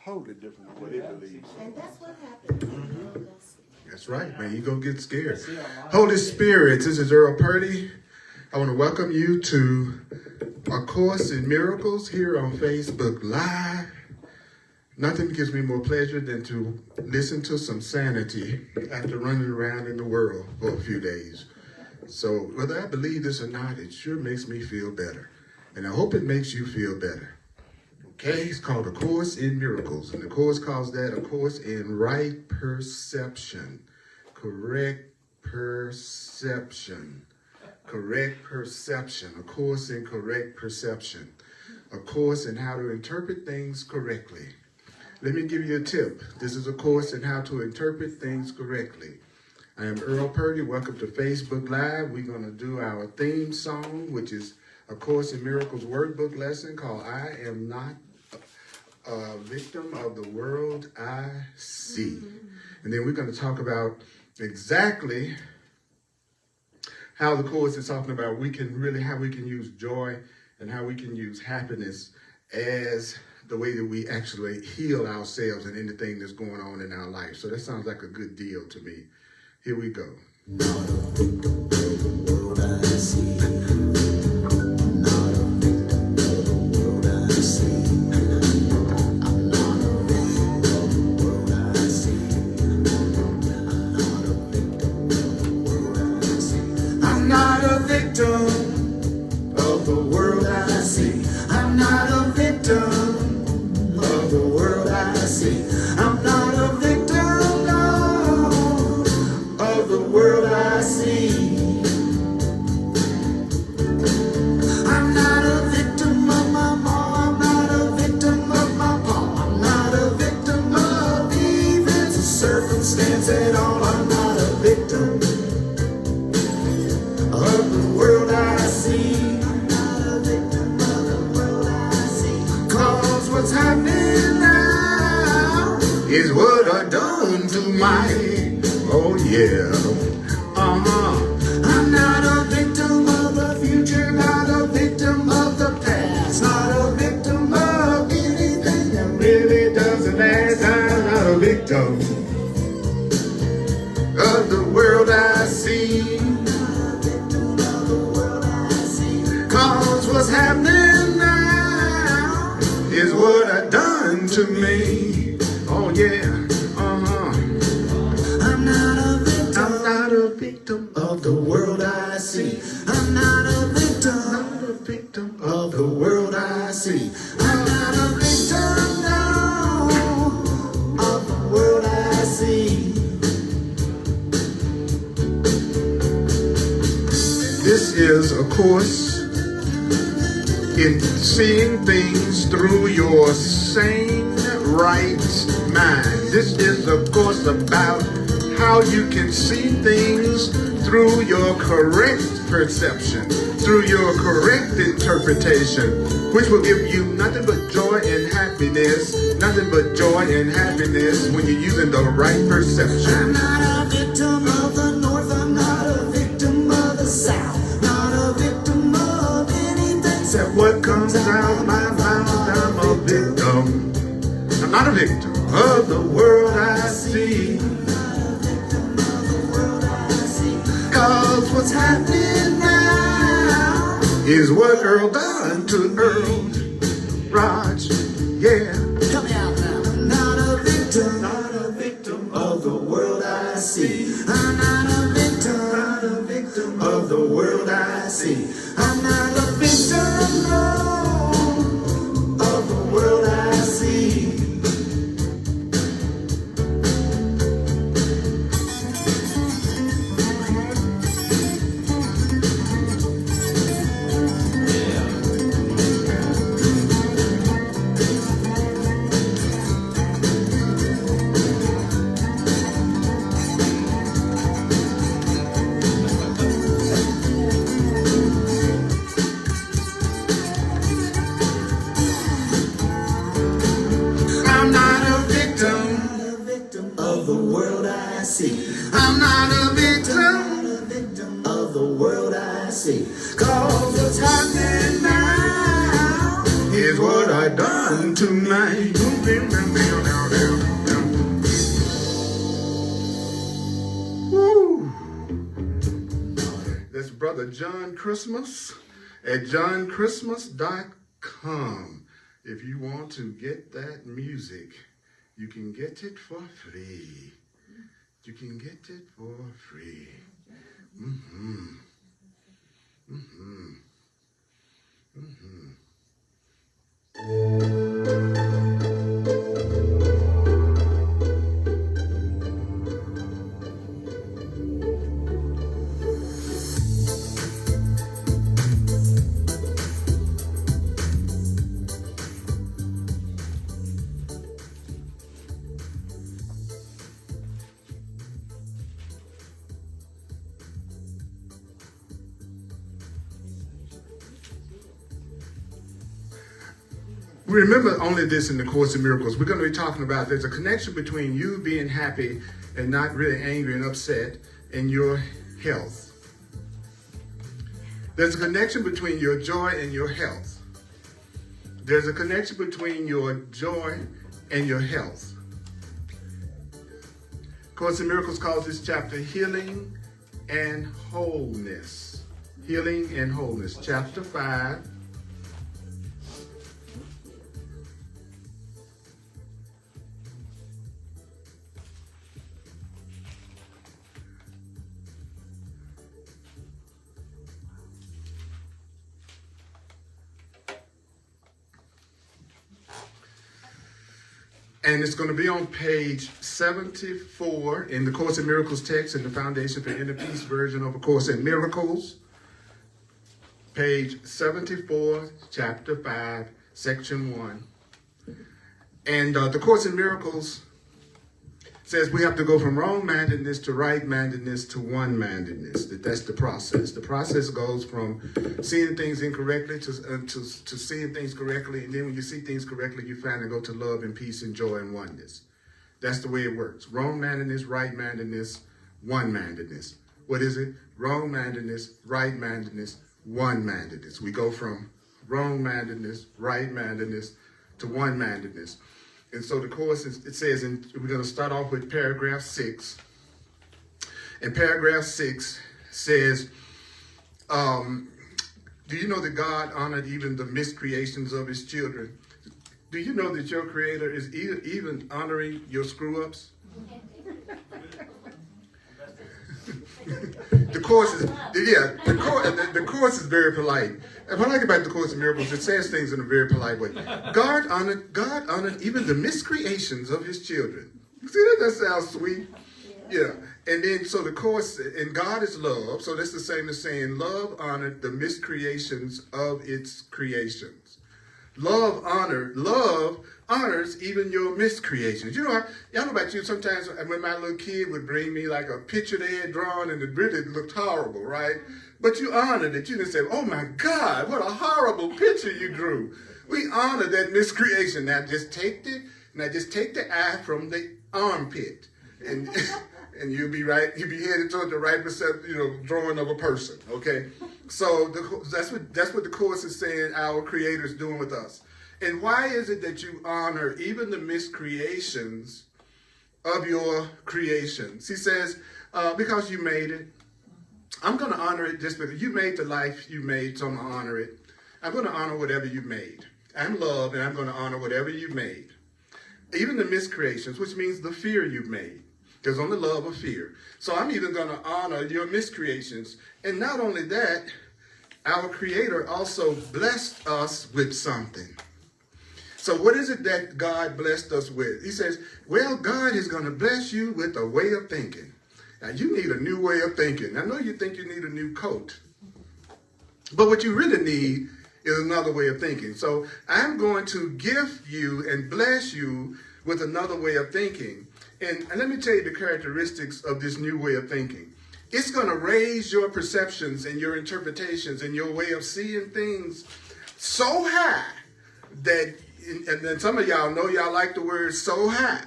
totally different than what it believes. And that's what happened. That's right, man. You're going to get scared. Holy Spirit, this is Earl Purdy. I want to welcome you to A Course in Miracles here on Facebook Live. Nothing gives me more pleasure than to listen to some sanity after running around in the world for a few days. So whether I believe this or not, it sure makes me feel better. And I hope it makes you feel better. Okay, it's called A Course in Miracles. And the course calls that A Course in Right Perception. Correct perception. Correct perception. A course in correct perception. A course in how to interpret things correctly. Let me give you a tip. This is a course in how to interpret things correctly. I am Earl Purdy. Welcome to Facebook Live. We're going to do our theme song, which is A Course in Miracles workbook lesson called I Am Not a Victim of the World I See. And then we're going to talk about exactly how the course is talking about how we can use joy and how we can use happiness as the way that we actually heal ourselves and anything that's going on in our life. So that sounds like a good deal to me. Here we go. Not a victim of the world I see. Not a victim of the world I see. I'm not a victim of the world I see. I'm not a victim of the world I see. I'm not a victim of the world I see. I'm not a victim of the world I see. I'm not a victim, no, of the world I see. I'm not a victim of my mom. I'm not a victim of my pa. I'm not a victim of events or circumstance at all. I'm not a victim of the world I see. I'm not a victim of the world I see. 'Cause what's happening now is what I done to my, oh yeah, I'm not a victim of the future, not a victim of the past, not a victim of anything that really doesn't last. I'm not a victim of the world I see. I'm not a victim of the world I see. 'Cause what's happening now is what I done to me. Oh yeah, I'm not a victim of the world I see. I'm not a victim of the world I see. I'm not a victim, no, of the world I see. This is a course in seeing things through your sane, right mind. This is a course about how you can see things through your correct perception, through your correct interpretation, which will give you nothing but joy and happiness, nothing but joy and happiness when you're using the right perception. I'm not a victim of the North, I'm not a victim of the South, not a victim of anything except what comes out my mouth. I'm a victim. I'm not a victim of the world I see. 'Cause what's happening now is what Earl done to Earl Raj. Yeah. Help me out now. I'm not a victim of the world I see. I'm not a victim of the world I see. I'm not a victim, no, of the world I see. I'm not a victim of the world I see. 'Cause what's happening now is what I done to me. mind moving round, down, down, down, down. Woo! That's Brother John Christmas at johnChristmas.com. If you want to get that music, you can get it for free. You can get it for free. Mm-hmm. Mm-hmm. Mm-hmm. We remember only this in the Course in Miracles. We're going to be talking about there's a connection between you being happy and not really angry and upset and your health. There's a connection between your joy and your health. There's a connection between your joy and your health. Course in Miracles calls this chapter Healing and Wholeness. Healing and Wholeness. Chapter 5. And it's going to be on page 74 in the Course in Miracles text in the Foundation for Inner Peace version of A Course in Miracles. Page 74, chapter 5, section 1. And the Course in Miracles says we have to go from wrong-mindedness to right-mindedness to one-mindedness. That's the process. The process goes from seeing things incorrectly to seeing things correctly. And then when you see things correctly, you finally go to love and peace and joy and oneness. That's the way it works. Wrong-mindedness, right-mindedness, one-mindedness. What is it? Wrong-mindedness, right-mindedness, one-mindedness. We go from wrong-mindedness, right-mindedness to one-mindedness. And so the Course, it says, and we're going to start off with paragraph 6. And paragraph 6 says, do you know that God honored even the miscreations of his children? Do you know that your Creator is even honoring your screw-ups? The Course is very polite. And what I like about the Course in Miracles, it says things in a very polite way. God honored even the miscreations of his children. See that? That sounds sweet. Yeah. And then so the Course, and God is love, so that's the same as saying love honored the miscreations of its creations. Love honors even your miscreations. You know, y'all know about you, sometimes when my little kid would bring me like a picture they had drawn and it really looked horrible, right? But you honored it. You didn't say, oh my God, what a horrible picture you drew. We honor that miscreation. Now just take the eye from the armpit and and you'll be right, you'll be headed toward the right drawing of a person, okay? So that's what the Course is saying our Creator is doing with us. And why is it that you honor even the miscreations of your creations? He says, because you made it. I'm going to honor it just because you made the life you made, so I'm going to honor it. I'm going to honor whatever you made. I'm love, and I'm going to honor whatever you made. Even the miscreations, which means the fear you've made. There's only love or fear. So I'm even going to honor your miscreations. And not only that, our Creator also blessed us with something. So what is it that God blessed us with? He says, well, God is going to bless you with a way of thinking. Now, you need a new way of thinking. I know you think you need a new coat. But what you really need is another way of thinking. So I'm going to gift you and bless you with another way of thinking. And let me tell you the characteristics of this new way of thinking. It's going to raise your perceptions and your interpretations and your way of seeing things so high that, and then some of y'all know y'all like the word so high.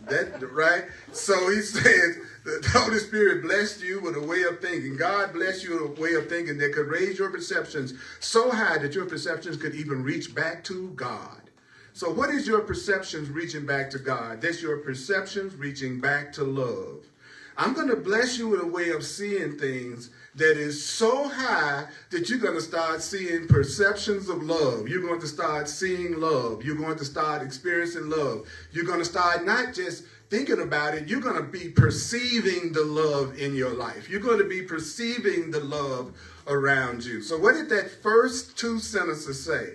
That right? So he says the Holy Spirit blessed you with a way of thinking. God blessed you with a way of thinking that could raise your perceptions so high that your perceptions could even reach back to God. So what is your perceptions reaching back to God? That's your perceptions reaching back to love. I'm going to bless you with a way of seeing things that is so high that you're going to start seeing perceptions of love. You're going to start seeing love. You're going to start experiencing love. You're going to start not just thinking about it. You're going to be perceiving the love in your life. You're going to be perceiving the love around you. So what did that first two sentences say?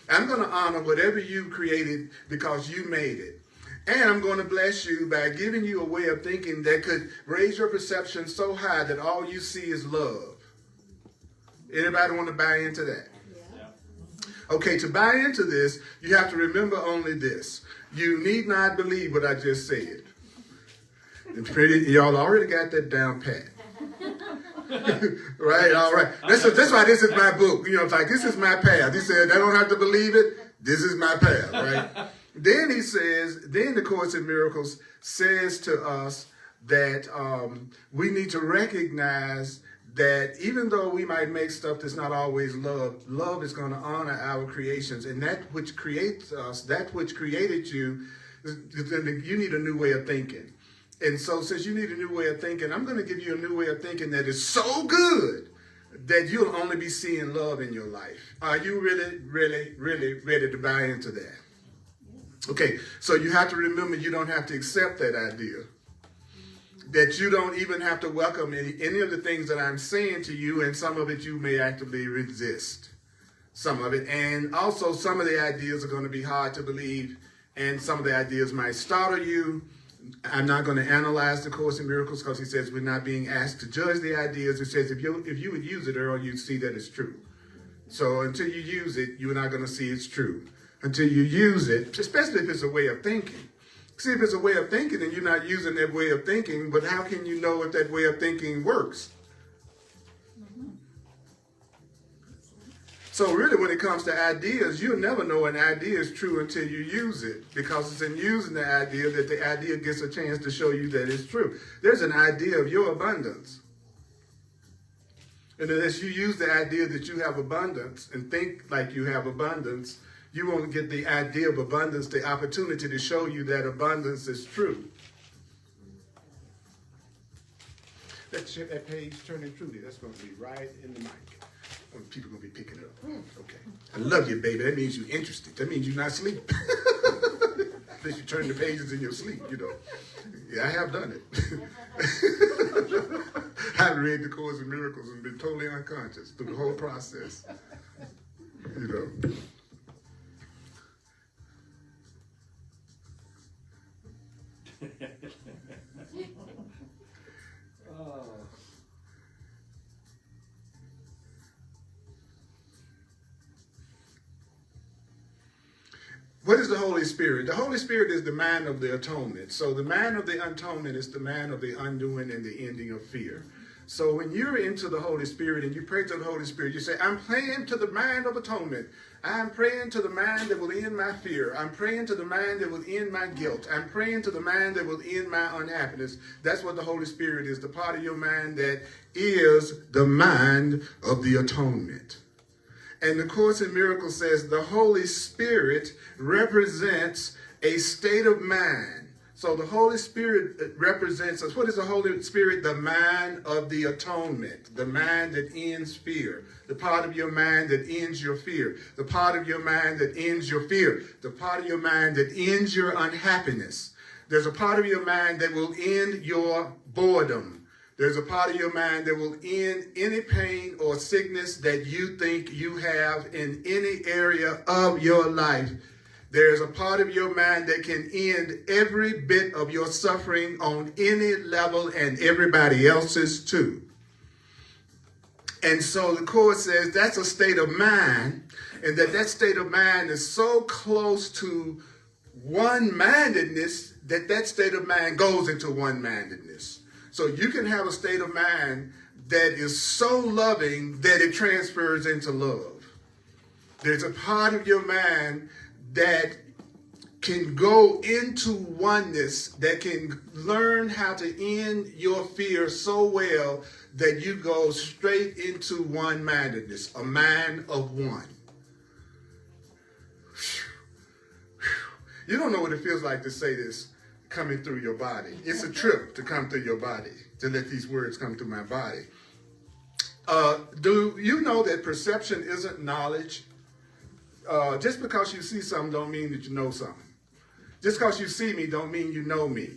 I'm going to honor whatever you created because you made it. And I'm going to bless you by giving you a way of thinking that could raise your perception so high that all you see is love. Anybody want to buy into that? Yeah. Okay, to buy into this, you have to remember only this. You need not believe what I just said. Y'all already got that down pat. Right? All right. That's why this is my book. You know, it's like, this is my path. He said, I don't have to believe it. This is my path, right? Then he says, then the Course in Miracles says to us that we need to recognize that even though we might make stuff that's not always love, love is going to honor our creations. And that which creates us, that which created you, you need a new way of thinking. And so since you need a new way of thinking, I'm going to give you a new way of thinking that is so good that you'll only be seeing love in your life. Are you really, really, really ready to buy into that? Okay, so you have to remember you don't have to accept that idea. That you don't even have to welcome any of the things that I'm saying to you, and some of it you may actively resist. Some of it. And also some of the ideas are going to be hard to believe, and some of the ideas might startle you. I'm not going to analyze the Course in Miracles because he says we're not being asked to judge the ideas. It says if you would use it, Earl, you'd see that it's true. So until you use it, you're not going to see it's true. Until you use it, especially if it's a way of thinking. See, if it's a way of thinking and you're not using that way of thinking, but how can you know if that way of thinking works? So really when it comes to ideas, you'll never know an idea is true until you use it, because it's in using the idea that the idea gets a chance to show you that it's true. There's an idea of your abundance. And unless you use the idea that you have abundance and think like you have abundance, you won't get the idea of abundance, the opportunity to show you that abundance is true. That page turning truly, that's going to be right in the mic. People are going to be picking it up. Okay. I love you, baby. That means you're interested. That means you're not asleep. Unless you turn the pages in your sleep, you know. Yeah, I have done it. I've read the Course in Miracles and been totally unconscious through the whole process. You know. What is the Holy Spirit? The Holy Spirit is the man of the atonement. So the man of the atonement is the man of the undoing and the ending of fear. So when you're into the Holy Spirit and you pray to the Holy Spirit, you say, I'm praying to the man of atonement. I'm praying to the man that will end my fear. I'm praying to the man that will end my guilt. I'm praying to the man that will end my unhappiness. That's what the Holy Spirit is, the part of your mind that is the mind of the atonement. And the Course in Miracles says the Holy Spirit represents a state of mind. So the Holy Spirit represents us. What is the Holy Spirit? The mind of the atonement, the mind that ends fear, the part of your mind that ends your fear, the part of your mind that ends your fear, the part of your mind that ends your unhappiness. There's a part of your mind that will end your boredom. There's a part of your mind that will end any pain or sickness that you think you have in any area of your life. There's a part of your mind that can end every bit of your suffering on any level, and everybody else's too. And so the Course says that's a state of mind, and that state of mind is so close to one-mindedness that state of mind goes into one-mindedness. So you can have a state of mind that is so loving that it transfers into love. There's a part of your mind that can go into oneness, that can learn how to end your fear so well that you go straight into one-mindedness, a mind of one. You don't know what it feels like to say this coming through your body. It's a trip to come through your body, to let these words come through my body. Do you know that perception isn't knowledge? Just because you see something don't mean that you know something. Just because you see me don't mean you know me.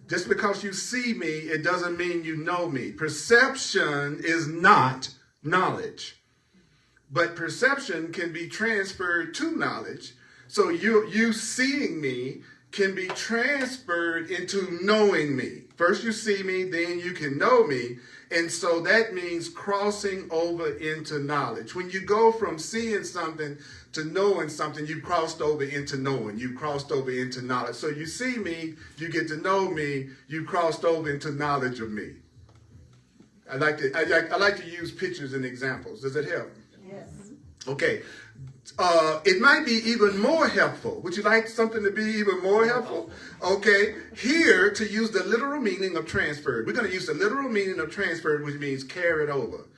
Just because you see me, it doesn't mean you know me. Perception is not knowledge. But perception can be transferred to knowledge. So you seeing me can be transferred into knowing me. First you see me, then you can know me. And so that means crossing over into knowledge. When you go from seeing something to knowing something, you've crossed over into knowing. You've crossed over into knowledge. So you see me, you get to know me, you've crossed over into knowledge of me. I like to use pictures and examples. Does it help? Yes. Okay. It might be even more helpful. Would you like something to be even more helpful? Okay. Here, to use the literal meaning of transferred. We're going to use the literal meaning of transferred, which means carried over.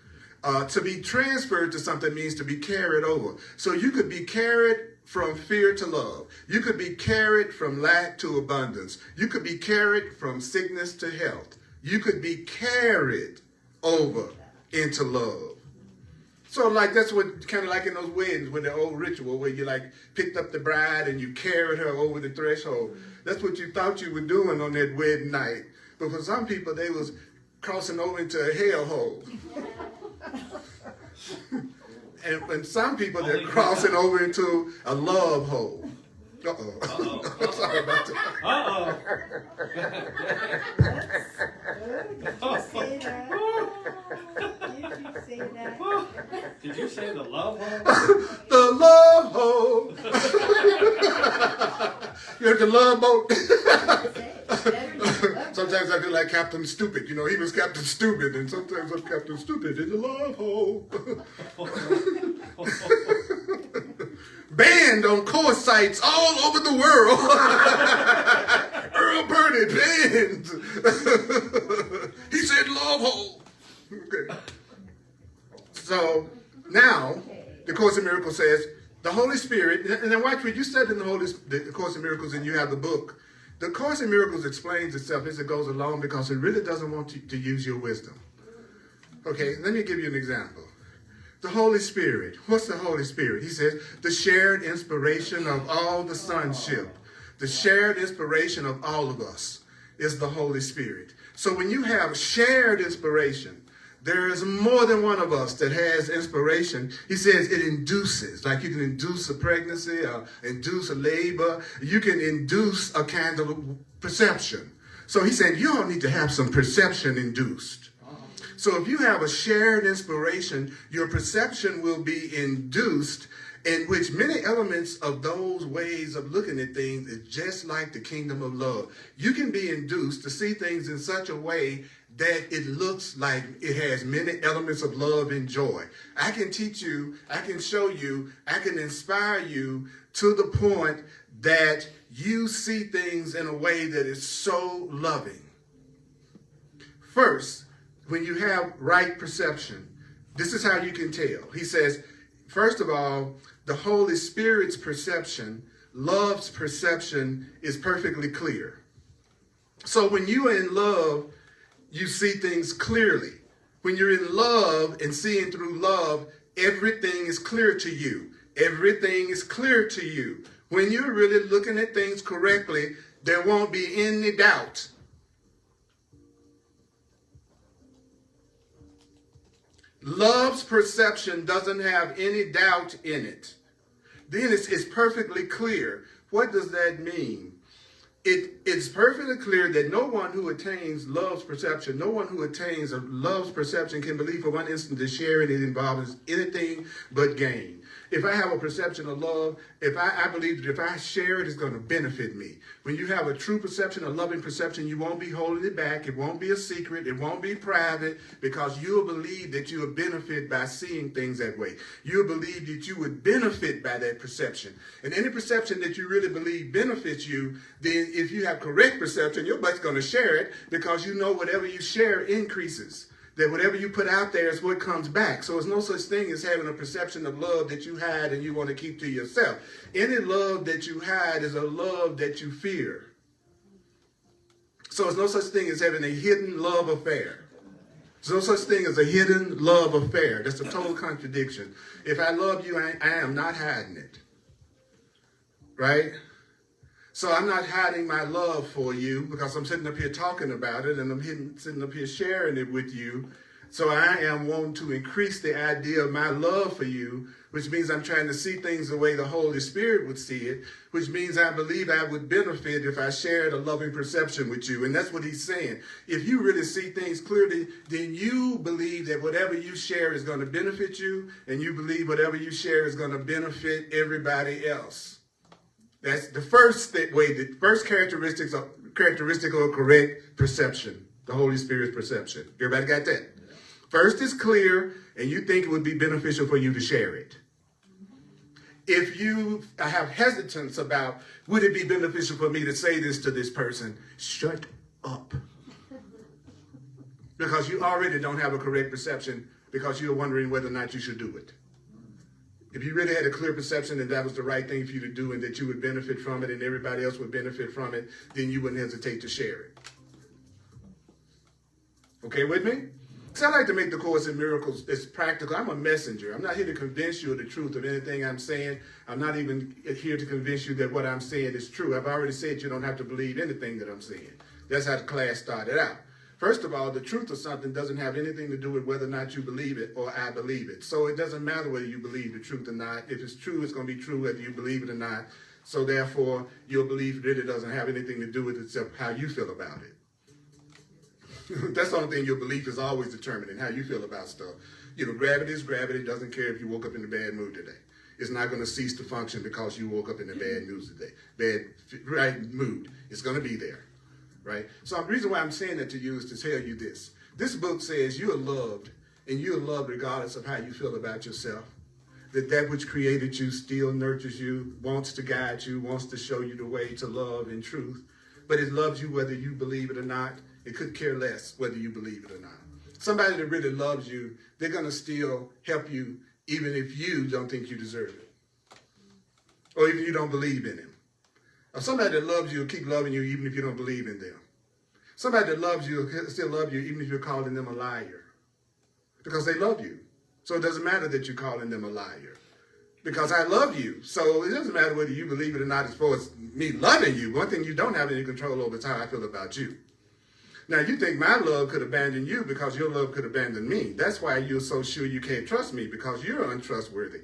To be transferred to something means to be carried over. So you could be carried from fear to love. You could be carried from lack to abundance. You could be carried from sickness to health. You could be carried over into love. So like that's what kind of like in those weddings with the old ritual where you like picked up the bride and you carried her over the threshold. That's what you thought you were doing on that wedding night. But for some people, they was crossing over into a hellhole. And some people, they're crossing over into a love hole. Uh-oh. Sorry about that. Did you say the love hole? The love hole. You're at the love boat. Sometimes I feel like Captain Stupid. You know, he was Captain Stupid, and sometimes I'm Captain Stupid in the love hole. Banned on course sites all over the world. Earl Purdy banned. He said love hole. Okay. So now the Course in Miracles says the Holy Spirit, and then watch when you study the Course in Miracles and you have the book, the Course in Miracles explains itself as it goes along because it really doesn't want you to use your wisdom. Okay, let me give you an example. The Holy Spirit. What's the Holy Spirit? He says the shared inspiration of all the sonship. The shared inspiration of all of us is the Holy Spirit. So when you have shared inspiration, there is more than one of us that has inspiration. He says it induces, like you can induce a pregnancy or induce a labor. You can induce a kind of perception. So he said you all need to have some perception induced. So if you have a shared inspiration, your perception will be induced, in which many elements of those ways of looking at things is just like the kingdom of love. You can be induced to see things in such a way that it looks like it has many elements of love and joy. I can teach you, I can show you, I can inspire you to the point that you see things in a way that is so loving. First, when you have right perception, this is how you can tell. He says, first of all, the Holy Spirit's perception, love's perception is perfectly clear. So when you are in love, you see things clearly. When you're in love and seeing through love, everything is clear to you. Everything is clear to you. When you're really looking at things correctly, there won't be any doubt. Love's perception doesn't have any doubt in it. Then it's perfectly clear. What does that mean? It's perfectly clear that no one who attains love's perception, no one who attains a love's perception can believe for one instant that sharing it involves anything but gain. If I have a perception of love, if I believe that if I share it, it's going to benefit me. When you have a true perception, a loving perception, you won't be holding it back. It won't be a secret. It won't be private, because you'll believe that you'll benefit by seeing things that way. You'll believe that you would benefit by that perception. And any perception that you really believe benefits you, then if you have correct perception, your butt's going to share it, because you know whatever you share increases. That whatever you put out there is what comes back. So there's no such thing as having a perception of love that you hide and you want to keep to yourself. Any love that you hide is a love that you fear. So there's no such thing as having a hidden love affair. There's no such thing as a hidden love affair. That's a total contradiction. If I love you, I am not hiding it. Right? So I'm not hiding my love for you, because I'm sitting up here talking about it, and I'm sitting up here sharing it with you. So I am wanting to increase the idea of my love for you, which means I'm trying to see things the way the Holy Spirit would see it, which means I believe I would benefit if I shared a loving perception with you. And that's what he's saying. If you really see things clearly, then you believe that whatever you share is going to benefit you, and you believe whatever you share is going to benefit everybody else. That's the first way, the first characteristic of correct perception, the Holy Spirit's perception. Everybody got that? First, it's clear, and you think it would be beneficial for you to share it. If you have hesitance about, would it be beneficial for me to say this to this person? Shut up. Because you already don't have a correct perception, because you're wondering whether or not you should do it. If you really had a clear perception that that was the right thing for you to do, and that you would benefit from it and everybody else would benefit from it, then you wouldn't hesitate to share it. Okay with me? So I like to make the Course in Miracles as practical. I'm a messenger. I'm not here to convince you of the truth of anything I'm saying. I'm not even here to convince you that what I'm saying is true. I've already said you don't have to believe anything that I'm saying. That's how the class started out. First of all, the truth of something doesn't have anything to do with whether or not you believe it or I believe it. So it doesn't matter whether you believe the truth or not. If it's true, it's going to be true whether you believe it or not. So therefore, your belief really doesn't have anything to do with it except how you feel about it. That's the only thing your belief is always determining, how you feel about stuff. You know, gravity is gravity. It doesn't care if you woke up in a bad mood today. It's not going to cease to function because you woke up in a bad mood today. Mood. It's going to be there. Right? So the reason why I'm saying that to you is to tell you this. This book says you are loved, and you are loved regardless of how you feel about yourself. That which created you still nurtures you, wants to guide you, wants to show you the way to love and truth. But it loves you whether you believe it or not. It could care less whether you believe it or not. Somebody that really loves you, they're going to still help you even if you don't think you deserve it. Or even if you don't believe in him. Or somebody that loves you will keep loving you even if you don't believe in them. Somebody that loves you will still love you even if you're calling them a liar. Because they love you. So it doesn't matter that you're calling them a liar. Because I love you. So it doesn't matter whether you believe it or not as far as me loving you. One thing you don't have any control over is how I feel about you. Now, you think my love could abandon you because your love could abandon me. That's why you're so sure you can't trust me, because you're untrustworthy.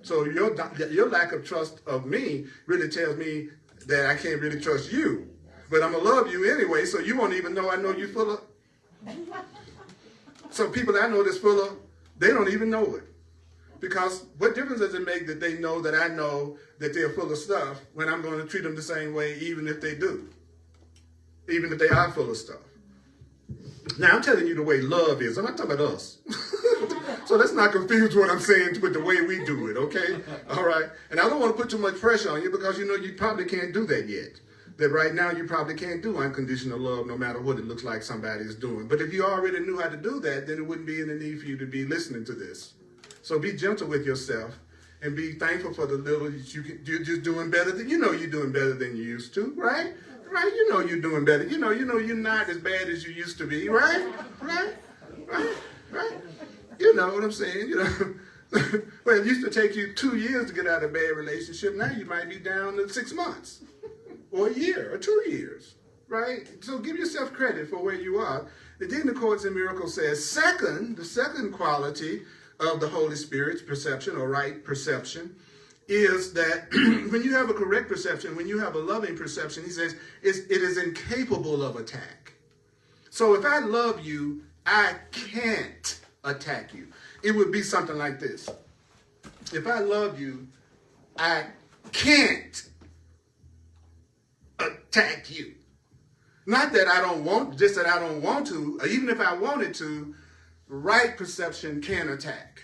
So your lack of trust of me really tells me that I can't really trust you. But I'm going to love you anyway, so you won't even know I know you're full of. So people that I know that's full of, they don't even know it. Because what difference does it make that they know that I know that they're full of stuff when I'm going to treat them the same way even if they do? Even if they are full of stuff. Now, I'm telling you the way love is. I'm not talking about us. So let's not confuse what I'm saying with the way we do it, okay? All right? And I don't want to put too much pressure on you because, you know, you probably can't do that yet. That right now you probably can't do unconditional love no matter what it looks like somebody is doing. But if you already knew how to do that, then it wouldn't be any need for you to be listening to this. So be gentle with yourself and be thankful for the little that you're just doing better than, you know you're doing better than you used to, right? Right? You know you're doing better. You know you're not as bad as you used to be, right? Right? You know what I'm saying? You know, well, it used to take you 2 years to get out of a bad relationship. Now you might be down to 6 months or a year or 2 years, right? So give yourself credit for where you are. The then the Course in Miracles says, the second quality of the Holy Spirit's perception or right perception is that when you have a correct perception, when you have a loving perception, he says, it is incapable of attack. So if I love you, I can't attack you. It would be something like this. if I love you, I can't attack you. Not that I don't want, just that I don't want to, or even if I wanted to, right perception can attack.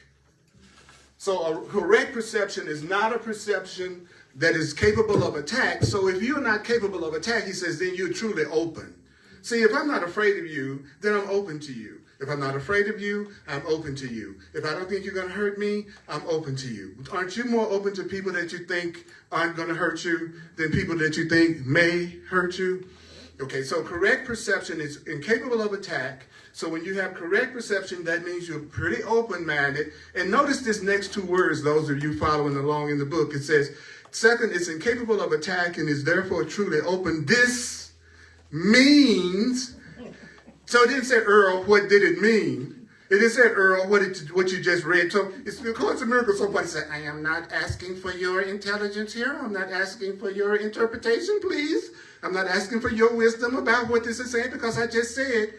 So a correct perception is not a perception that is capable of attack. So if you're not capable of attack, he says, then you're truly open. See, if I'm not afraid of you, then I'm open to you. If I'm not afraid of you, I'm open to you. If I don't think you're going to hurt me, I'm open to you. Aren't you more open to people that you think aren't going to hurt you than people that you think may hurt you? Okay, so correct perception is incapable of attack. So when you have correct perception, that means you're pretty open-minded. And notice this next two words, those of you following along in the book. It says, second, it's incapable of attack and is therefore truly open. This means, so it didn't say, Earl, what did it mean? It didn't say, Earl, what you just read. So it's because of miracles. Somebody said, I am not asking for your intelligence here. I'm not asking for your interpretation, please. I'm not asking for your wisdom about what this is saying because I just said,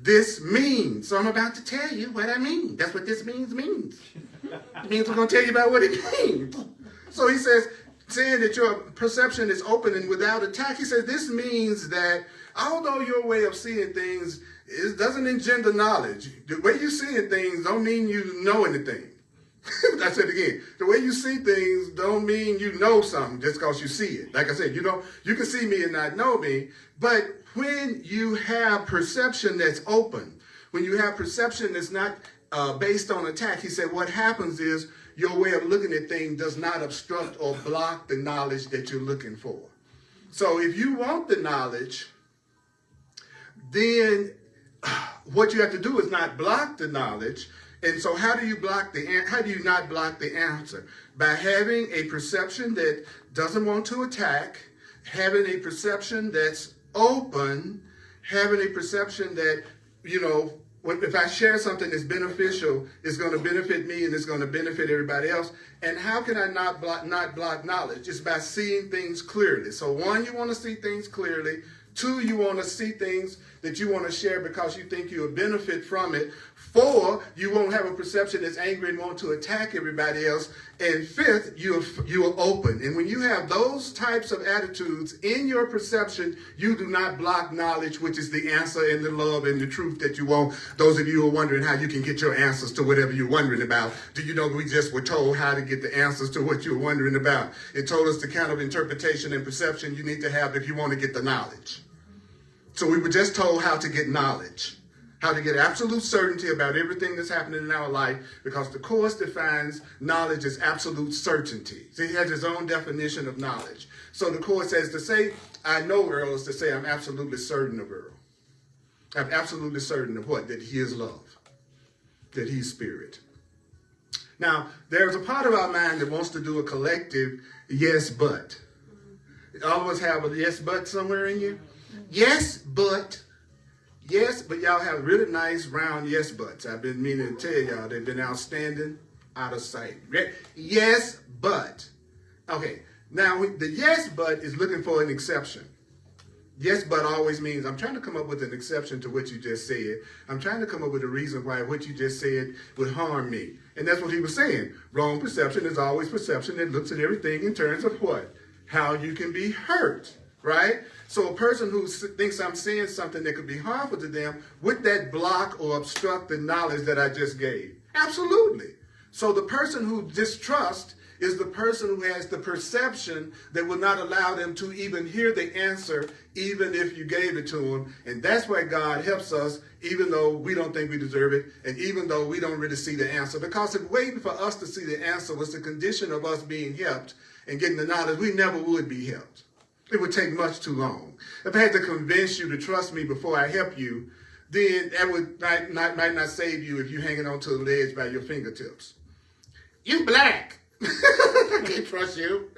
this means. So I'm about to tell you what I mean. That's what this means. It means we're going to tell you about what it means. So he says, saying that your perception is open and without attack, he says this means that although your way of seeing things doesn't engender knowledge, the way you're seeing things don't mean you know anything. I said it again. The way you see things don't mean you know something just because you see it. Like I said, you can see me and not know me, but when you have perception that's open, when you have perception that's not based on attack, he said what happens is your way of looking at things does not obstruct or block the knowledge that you're looking for. So if you want the knowledge, then what you have to do is not block the knowledge. And so how do you not block the answer? By having a perception that doesn't want to attack, having a perception that's open, having a perception that, if I share something that's beneficial, it's going to benefit me and it's going to benefit everybody else. And how can I not block knowledge? It's by seeing things clearly. So one, you want to see things clearly. Two, you want to see things that you want to share because you think you'll benefit from it. Four, you won't have a perception that's angry and want to attack everybody else. And fifth, you are open. And when you have those types of attitudes in your perception, you do not block knowledge, which is the answer and the love and the truth that you want. Those of you who are wondering how you can get your answers to whatever you're wondering about. Do you know we just were told how to get the answers to what you're wondering about? It told us the kind of interpretation and perception you need to have if you want to get the knowledge. So we were just told how to get knowledge, how to get absolute certainty about everything that's happening in our life, because the Course defines knowledge as absolute certainty. So he has his own definition of knowledge. So the Course says to say, I know Earl is to say I'm absolutely certain of Earl. I'm absolutely certain of what? That he is love, that he's spirit. Now, there's a part of our mind that wants to do a collective yes, but. All of us have a yes, but somewhere in you. Yes, but y'all have really nice round yes, buts. I've been meaning to tell y'all they've been outstanding, out of sight. Yes, but. Okay, now the yes, but is looking for an exception. Yes, but always means I'm trying to come up with an exception to what you just said. I'm trying to come up with a reason why what you just said would harm me. And that's what he was saying. Wrong perception is always perception that looks at everything in terms of what? How you can be hurt, right? So a person who thinks I'm saying something that could be harmful to them, would that block or obstruct the knowledge that I just gave? Absolutely. So the person who distrusts is the person who has the perception that will not allow them to even hear the answer, even if you gave it to them. And that's why God helps us, even though we don't think we deserve it, and even though we don't really see the answer. Because if waiting for us to see the answer was the condition of us being helped and getting the knowledge, we never would be helped. It would take much too long. If I had to convince you to trust me before I help you, then that might not save you if you're hanging onto the ledge by your fingertips. You black. I can't trust you.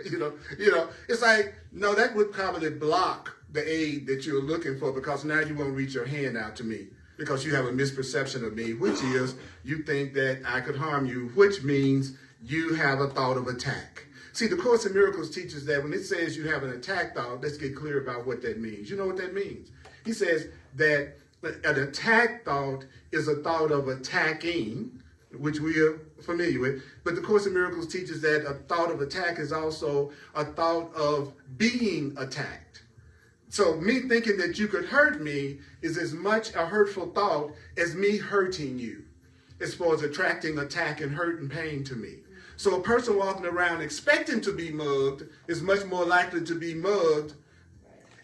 It's like, no, that would probably block the aid that you're looking for, because now you won't reach your hand out to me because you have a misperception of me, which is you think that I could harm you, which means you have a thought of attack. See, the Course in Miracles teaches that when it says you have an attack thought, let's get clear about what that means. You know what that means? He says that an attack thought is a thought of attacking, which we are familiar with. But the Course in Miracles teaches that a thought of attack is also a thought of being attacked. So me thinking that you could hurt me is as much a hurtful thought as me hurting you, as far as attracting attack and hurt and pain to me. So a person walking around expecting to be mugged is much more likely to be mugged.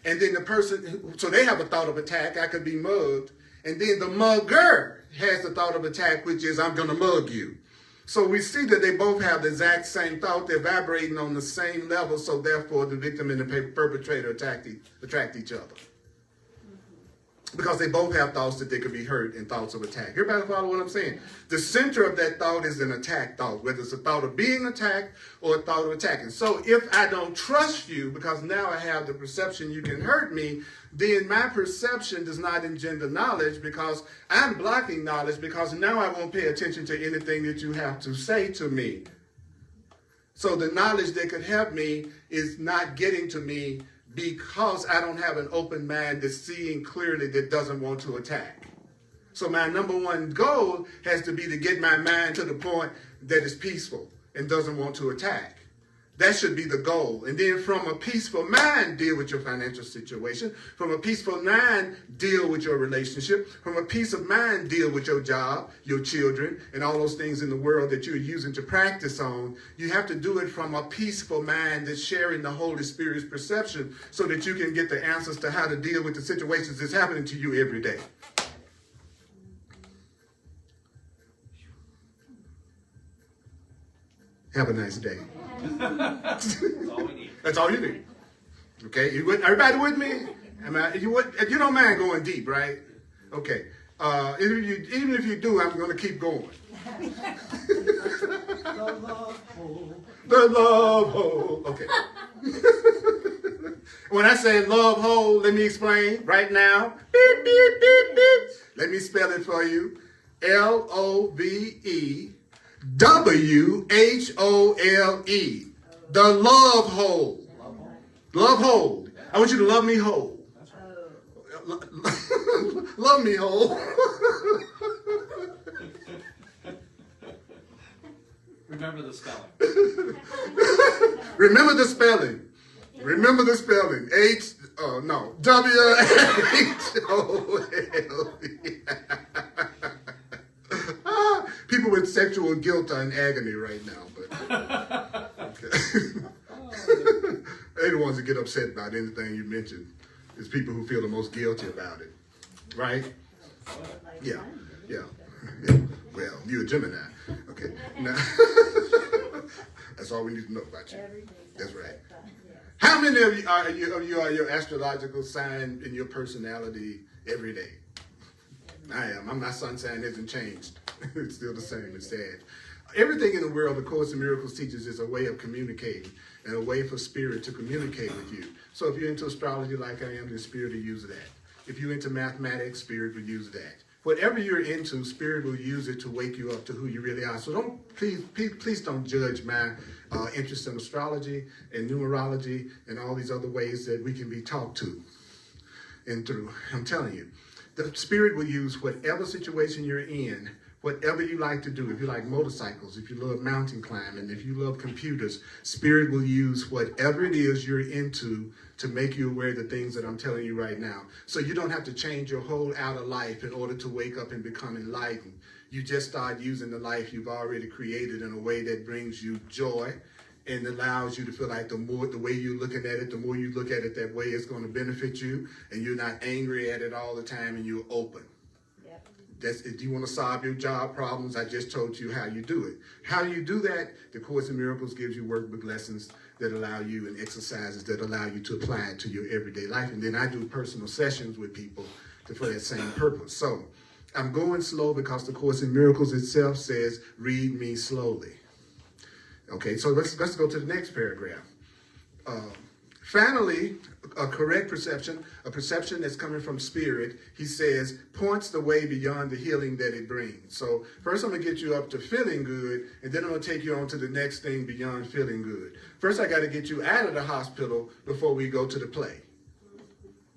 And then the person, so they have a thought of attack, I could be mugged. And then the mugger has the thought of attack, which is, I'm going to mug you. So we see that they both have the exact same thought. They're vibrating on the same level. So therefore, the victim and the perpetrator attract each other. Because they both have thoughts that they could be hurt and thoughts of attack. Everybody follow what I'm saying? The center of that thought is an attack thought, whether it's a thought of being attacked or a thought of attacking. So if I don't trust you, because now I have the perception you can hurt me, then my perception does not engender knowledge, because I'm blocking knowledge, because now I won't pay attention to anything that you have to say to me. So the knowledge that could help me is not getting to me, because I don't have an open mind that's seeing clearly, that doesn't want to attack. So my number one goal has to be to get my mind to the point that is peaceful and doesn't want to attack. That should be the goal. And then from a peaceful mind, deal with your financial situation. From a peaceful mind, deal with your relationship. From a peace of mind, deal with your job, your children, and all those things in the world that you're using to practice on. You have to do it from a peaceful mind that's sharing the Holy Spirit's perception, so that you can get the answers to how to deal with the situations that's happening to you every day. Have a nice day. That's all we need. That's all you need. Okay, everybody with me? You don't mind going deep, right? Okay. Even if you do, I'm going to keep going. The love hole. The love hole. Okay. When I say love hole, let me explain right now. Beep, beep, beep, beep. Let me spell it for you. LOVEWHOLE. The love hole. Love hole. I want you to love me whole. Love me whole. Remember the spelling. Remember the spelling. Remember the spelling. WHOLE. People with sexual guilt are in agony right now, but okay. They're the ones that get upset about anything you mention. It's people who feel the most guilty about it, right? Yeah. Well, you're a Gemini. Okay. Now, that's all we need to know about you. That's right. How many of you are your astrological sign in your personality every day? I am. My sun sign hasn't changed. It's still the same. It's sad. Everything in the world, the Course in Miracles teaches, is a way of communicating and a way for spirit to communicate with you. So if you're into astrology like I am, then spirit will use that. If you're into mathematics, spirit will use that. Whatever you're into, spirit will use it to wake you up to who you really are. So please don't judge my interest in astrology and numerology and all these other ways that we can be talked to and through. I'm telling you. The spirit will use whatever situation you're in, whatever you like to do. If you like motorcycles, if you love mountain climbing, if you love computers, spirit will use whatever it is you're into to make you aware of the things that I'm telling you right now. So you don't have to change your whole outer life in order to wake up and become enlightened. You just start using the life you've already created in a way that brings you joy and allows you to feel like the way you're looking at it, the more you look at it that way, it's going to benefit you, and you're not angry at it all the time, and you're open. Yep. If you want to solve your job problems, I just told you how you do it. How you do that, the Course in Miracles gives you workbook lessons that allow you, and exercises that allow you to apply it to your everyday life. And then I do personal sessions with people for that same purpose. So I'm going slow because the Course in Miracles itself says, read me slowly. Okay, so let's go to the next paragraph. Finally, a correct perception, a perception that's coming from spirit, he says, points the way beyond the healing that it brings. So first I'm going to get you up to feeling good, and then I'm going to take you on to the next thing beyond feeling good. First I got to get you out of the hospital before we go to the play.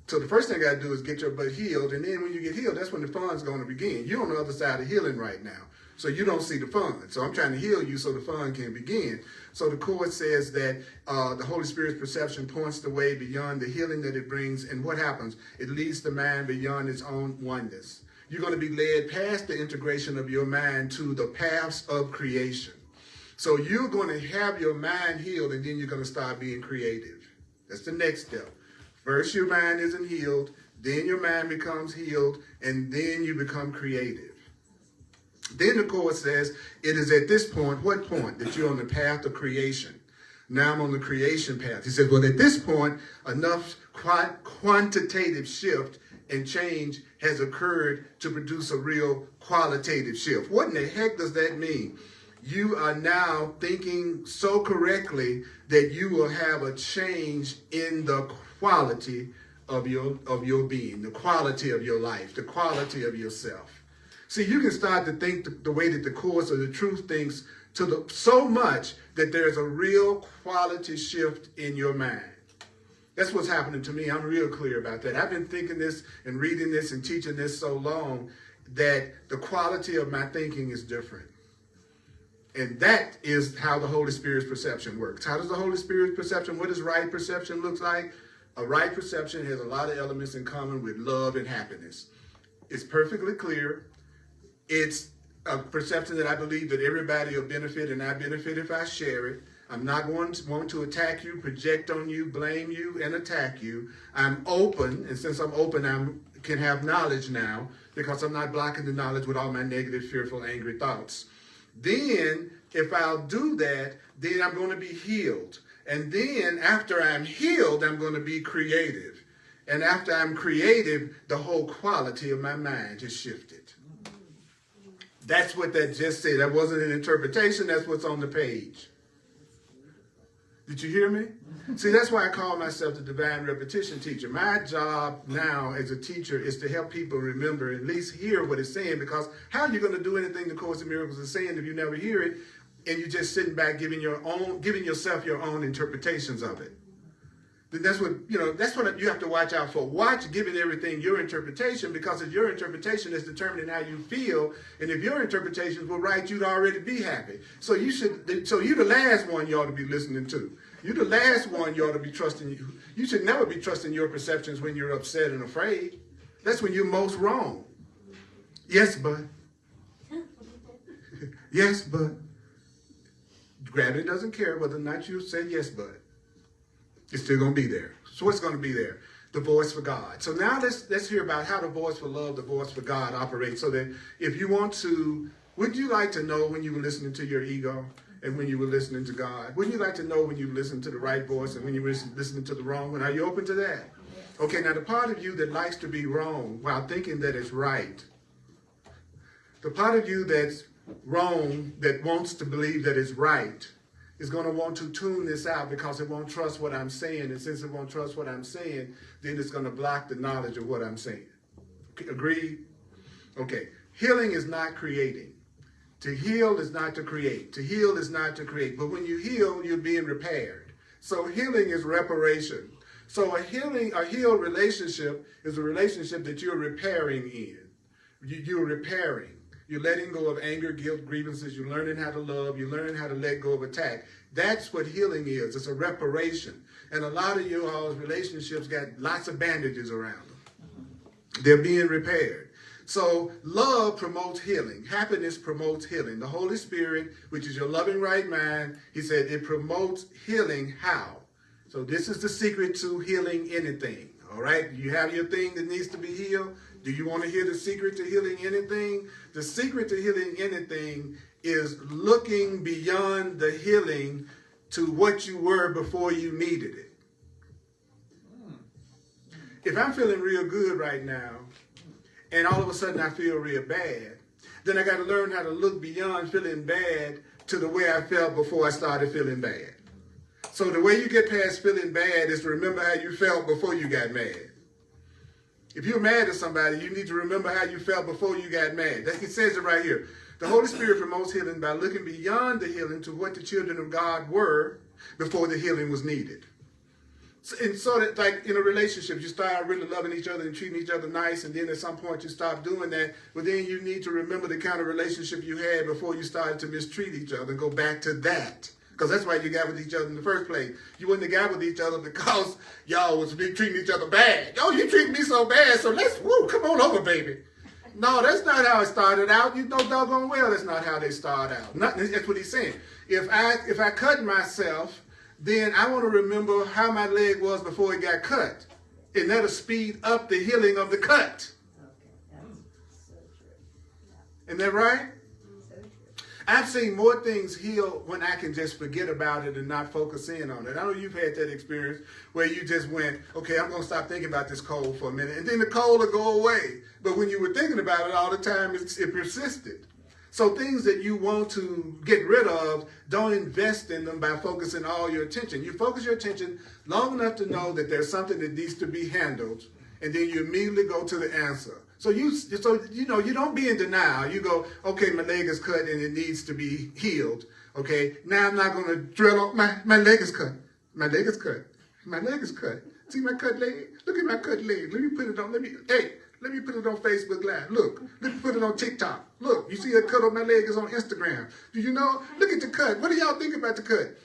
So the first thing I got to do is get your butt healed, and then when you get healed, that's when the fun's going to begin. You're on the other side of healing right now. So you don't see the fun. So I'm trying to heal you so the fun can begin. So the Course says that the Holy Spirit's perception points the way beyond the healing that it brings. And what happens? It leads the mind beyond its own oneness. You're going to be led past the integration of your mind to the paths of creation. So you're going to have your mind healed, and then you're going to start being creative. That's the next step. First, your mind isn't healed, then your mind becomes healed, and then you become creative. Then the Course says it is at this point, what point? That you're on the path of creation. Now I'm on the creation path. He says, well, at this point, enough quantitative shift and change has occurred to produce a real qualitative shift. What in the heck does that mean? You are now thinking so correctly that you will have a change in the quality of your being, the quality of your life, the quality of yourself. See, you can start to think the way that the Course or the truth thinks so much that there's a real quality shift in your mind. That's what's happening to me. I'm real clear about that. I've been thinking this and reading this and teaching this so long that the quality of my thinking is different. And that is how the Holy Spirit's perception works. How does the Holy Spirit's perception, what does right perception look like? A right perception has a lot of elements in common with love and happiness. It's perfectly clear. It's a perception that I believe that everybody will benefit, and I benefit if I share it. I'm not going to attack you, project on you, blame you, and attack you. I'm open, and since I'm open, I can have knowledge now because I'm not blocking the knowledge with all my negative, fearful, angry thoughts. Then, if I'll do that, then I'm going to be healed. And then, after I'm healed, I'm going to be creative. And after I'm creative, the whole quality of my mind has shifted. That's what that just said. That wasn't an interpretation. That's what's on the page. Did you hear me? See, that's why I call myself the divine repetition teacher. My job now as a teacher is to help people remember, at least hear what it's saying, because how are you going to do anything the Course in Miracles is saying if you never hear it and you're just sitting back giving yourself your own interpretations of it? Then that's what you have to watch out for. Watch giving everything your interpretation, because if your interpretation is determining how you feel, and if your interpretations were right, you'd already be happy. So you're the last one you ought to be listening to. You're the last one you ought to be trusting. You should never be trusting your perceptions when you're upset and afraid. That's when you're most wrong. Yes, but. Yes, but. Gravity doesn't care whether or not you said yes, but. It's still going to be there. So what's going to be there? The voice for God. So now let's hear about how the voice for love, the voice for God operates, so that if you want to, would you like to know when you were listening to your ego and when you were listening to God? Wouldn't you like to know when you listened to the right voice and when you were listening to the wrong one? Are you open to that? Okay, now the part of you that likes to be wrong while thinking that it's right, the part of you that's wrong, that wants to believe that it's right, is going to want to tune this out because it won't trust what I'm saying. And since it won't trust what I'm saying, then it's going to block the knowledge of what I'm saying. Okay, agreed? Okay. Healing is not creating. To heal is not to create. To heal is not to create. But when you heal, you're being repaired. So healing is reparation. So a healed relationship is a relationship that you're repairing in. You're repairing. You're letting go of anger, guilt, grievances. You're learning how to love. You're learning how to let go of attack. That's what healing is. It's a reparation. And a lot of you all's relationships got lots of bandages around them. They're being repaired. So love promotes healing. Happiness promotes healing. The Holy Spirit, which is your loving right mind, he said it promotes healing. How? So this is the secret to healing anything. All right? You have your thing that needs to be healed. Do you want to hear the secret to healing anything? The secret to healing anything is looking beyond the healing to what you were before you needed it. If I'm feeling real good right now, and all of a sudden I feel real bad, then I got to learn how to look beyond feeling bad to the way I felt before I started feeling bad. So the way you get past feeling bad is to remember how you felt before you got mad. If you're mad at somebody, you need to remember how you felt before you got mad. It says it right here. The Holy Spirit promotes healing by looking beyond the healing to what the children of God were before the healing was needed. And so that, like in a relationship, you start out really loving each other and treating each other nice, and then at some point you stop doing that. But then you need to remember the kind of relationship you had before you started to mistreat each other and go back to that. Because that's why you got with each other in the first place. You wouldn't have got with each other because y'all was treating each other bad. Oh, you treat me so bad, so come on over, baby. No, that's not how it started out. You know doggone well that's not how they start out. That's what he's saying. If I cut myself, then I want to remember how my leg was before it got cut. And that'll speed up the healing of the cut. Okay, that's so true. Isn't that right? So true. I've seen more things heal when I can just forget about it and not focus in on it. I know you've had that experience where you just went, okay, I'm going to stop thinking about this cold for a minute. And then the cold will go away. But when you were thinking about it all the time, it persisted. So things that you want to get rid of, don't invest in them by focusing all your attention. You focus your attention long enough to know that there's something that needs to be handled, and then you immediately go to the answer. So you don't be in denial. You go, okay, my leg is cut and it needs to be healed. Okay, now I'm not going to drill on my leg is cut. My leg is cut. My leg is cut. See my cut leg? Look at my cut leg. Let me put it on. Let me put it on Facebook Live. Look, let me put it on TikTok. Look, you see that cut on my leg is on Instagram. Do you know? Look at the cut. What do y'all think about the cut?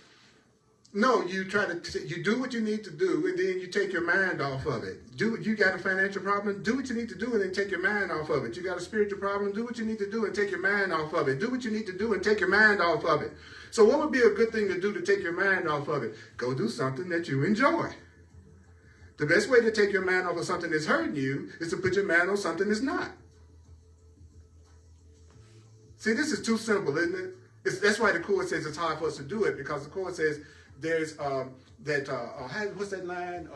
No, you you do what you need to do, and then you take your mind off of it. You got a financial problem, do what you need to do, and then take your mind off of it. You got a spiritual problem, do what you need to do, and take your mind off of it. Do what you need to do, and take your mind off of it. So what would be a good thing to do to take your mind off of it? Go do something that you enjoy. The best way to take your mind off of something that's hurting you is to put your mind on something that's not. See, this is too simple, isn't it? That's why the Course says it's hard for us to do it, because the Course says there's what's that line?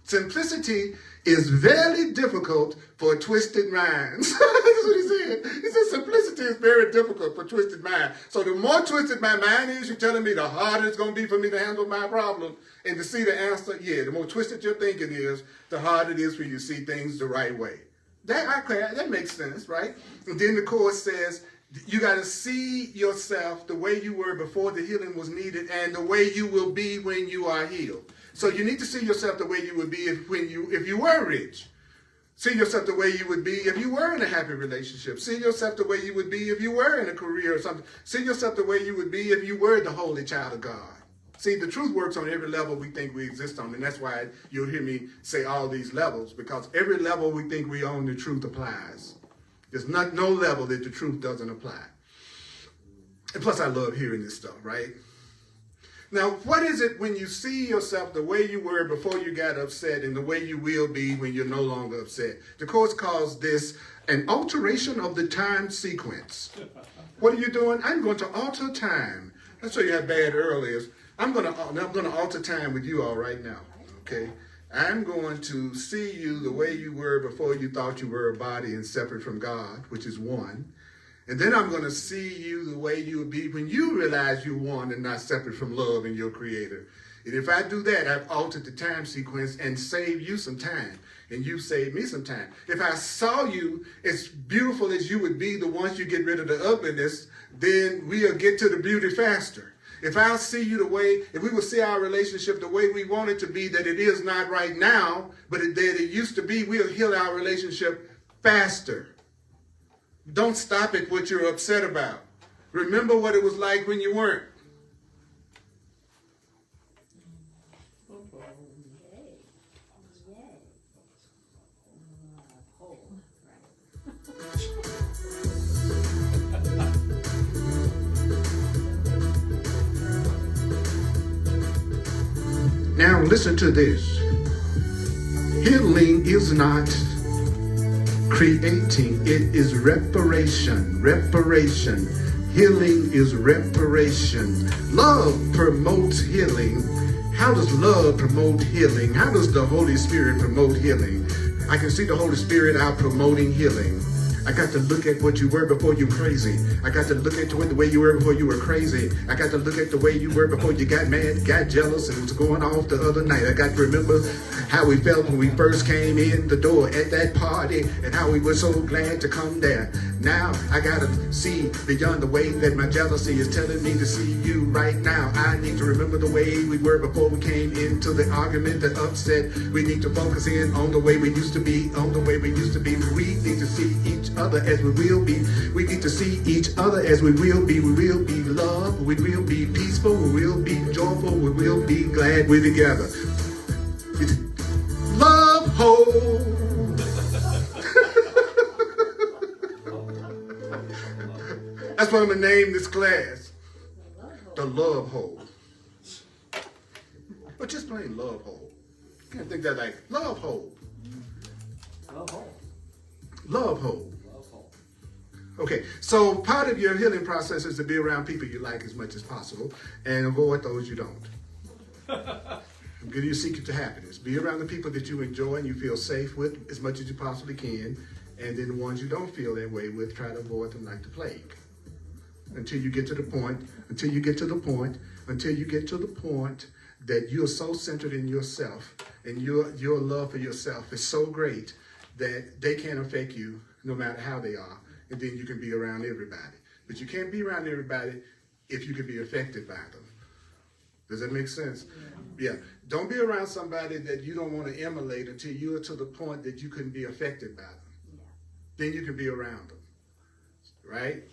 Simplicity is very difficult for twisted minds. That's what he said. He said simplicity is very difficult for twisted minds. So the more twisted my mind is, you're telling me the harder it's going to be for me to handle my problem and to see the answer. Yeah, the more twisted your thinking is, the harder it is for you to see things the right way. That makes sense, right? And then the Course says, you got to see yourself the way you were before the healing was needed and the way you will be when you are healed. So you need to see yourself the way you would be if you were rich. See yourself the way you would be if you were in a happy relationship. See yourself the way you would be if you were in a career or something. See yourself the way you would be if you were the holy child of God. See, the truth works on every level we think we exist on, and that's why you'll hear me say all these levels, because every level we think we own, the truth applies. There's no level that the truth doesn't apply. And plus, I love hearing this stuff, right? Now, what is it when you see yourself the way you were before you got upset and the way you will be when you're no longer upset? The Course calls this an alteration of the time sequence. What are you doing? I'm going to alter time. Let's show you how bad Earl is. I'm going to alter time with you all right now, okay? I'm going to see you the way you were before you thought you were a body and separate from God, which is one. And then I'm going to see you the way you would be when you realize you're one and not separate from love and your Creator. And if I do that, I've altered the time sequence and saved you some time. And you saved me some time. If I saw you as beautiful as you would be, once you get rid of the ugliness, then we'll get to the beauty faster. If I see you if we will see our relationship the way we want it to be, that it is not right now, but that it used to be, we'll heal our relationship faster. Don't stop at what you're upset about. Remember what it was like when you weren't. Now listen to this. Healing is not creating, it is reparation. Reparation. Healing is reparation. Love promotes healing. How does love promote healing? How does the Holy Spirit promote healing? I can see the Holy Spirit out promoting healing. I got to look at what you were before you were crazy. I got to look at the way you were before you were crazy. I got to look at the way you were before you got mad, got jealous, and was going off the other night. I got to remember how we felt when we first came in the door at that party and how we were so glad to come there. Now I got to see beyond the way that my jealousy is telling me to see you right now. I need to remember the way we were before we came into the argument that upset. We need to focus in on the way we used to be, on the way we used to be. We need to see each other as we will be. We need to see each other as we will be. We will be loved. We will be peaceful. We will be joyful. We will be glad we're together. Love hole. That's what I'm going to name this class. The love hole. But just plain love hole. You can't think that like love hole. Love hole. Love hole. Love hole. Okay, so part of your healing process is to be around people you like as much as possible and avoid those you don't. I'm giving you a secret to happiness. Be around the people that you enjoy and you feel safe with as much as you possibly can. And then the ones you don't feel that way with, try to avoid them like the plague. Until you get to the point that you're so centered in yourself and your love for yourself is so great that they can't affect you no matter how they are. And then you can be around everybody. But you can't be around everybody if you can be affected by them. Does that make sense? Yeah. Don't be around somebody that you don't want to emulate until you're to the point that you can be affected by them. Then you can be around them. Right?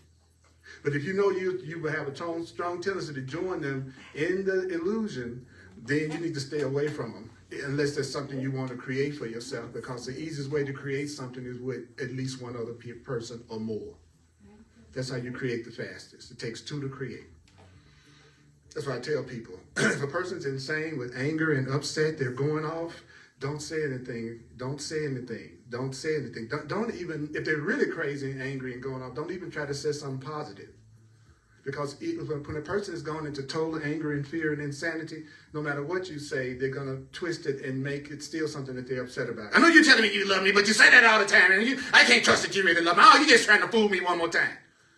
But if you know you will have a strong tendency to join them in the illusion, then you need to stay away from them. Unless there's something you want to create for yourself, because the easiest way to create something is with at least one other person or more. That's how you create the fastest. It takes two to create. That's why I tell people, if a person's insane with anger and upset, they're going off, don't say anything. Don't say anything. Don't say anything. Don't even, if they're really crazy and angry and going off, don't even try to say something positive. Because when a person is going into total anger and fear and insanity, no matter what you say, they're going to twist it and make it still something that they're upset about. I know you're telling me you love me, but you say that all the time, and I can't trust that you really love me. Oh, you're just trying to fool me one more time.